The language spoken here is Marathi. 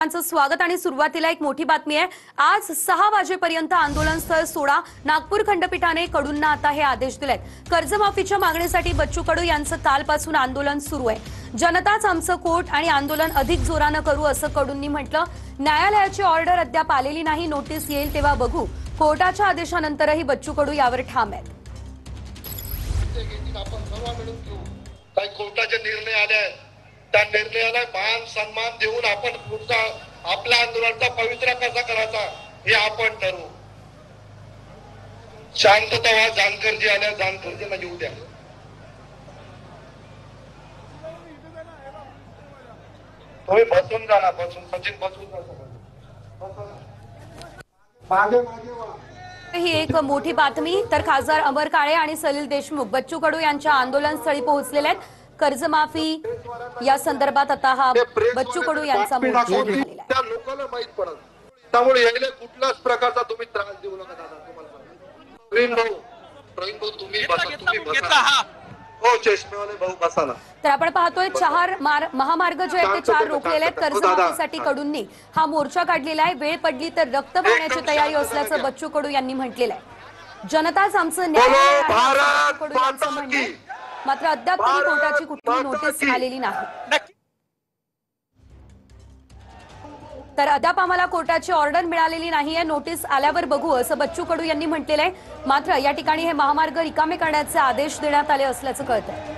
स्वागत आणि सुरुवातीला एक मोठी बातमी आहे। आज 6 वाजेपर्यंत आंदोलन स्थळ सोडा। नागपूर खंडपीठाने कडूंना आता हे आदेश दिलेत। कर्जमाफीच्या मागणीसाठी बच्चू कडू यांचं कालपासून आंदोलन सुरू आहे। जनताच आमचं कोर्ट आणि आंदोलन अधिक जोरानं करू असं कडूंनी म्हटलं। न्यायालयाची ऑर्डर अद्याप आलेली नाही, नोटीस येईल तेव्हा बघू। कोर्टाच्या आदेशानंतरही बच्चू कडू यावर ठाम आहेत। काही कोर्टाचे निर्णय आले आहेत, त्या निर्णयाला मान सन्मान देऊन आपण पुढचा आपल्या आंदोलनाचा पवित्रा कसा करायचा हे आपण ठरवू। शांतता व्हा। जानकरजी आल्या, जानकरजींना येऊ द्या। तुम्ही बसून जा ना, बसून सचिन बसून जा। मागे मागे वा। ही एक मोठी बातमी। तर खासदार अमर काळे आणि सलील देशमुख बच्चू कडू यांच्या आंदोलनस्थळी पोहोचलेले आहेत। कर्जमाफी या संदर्भात आता हा बच्चू कडू यांचा मोर्चा झालेला आहे। त्या लोकांना माहित पडत, त्यामुळे यायला कुठल्याच प्रकारचा तुम्ही त्रास देऊ नका दादा। तुम्हाला प्रवीण भाऊ तुम्ही बसा, तुम्ही बसा। हो चष्मेवाले भाऊ बसा ना। तर आपण पाहतोय चार महामार्ग जे आहेत ते 4 रोखलेले आहेत। कर्जमाफीसाठी कडूंनी हा मोर्चा काढलेला आहे। वेळ पडली तर रक्त वाहण्याची तयारी असल्याचं बच्चू कडू यांनी म्हटलेलं आहे। जनताच आमचं न्याय कडू यांचं म्हणणं आहे। मात्र अद्याप तरी कोर्टाची कुठलीही नोटीस आलेली नाही। तर अद्याप आम्हाला कोर्टाची ऑर्डर मिळालेली नाहीये, नोटीस आल्यावर बघू असं बच्चू कडू यांनी म्हटलेलं आहे। मात्र या ठिकाणी हे महामार्ग रिकामे करण्याचे आदेश देण्यात आले असल्याचं कळतंय।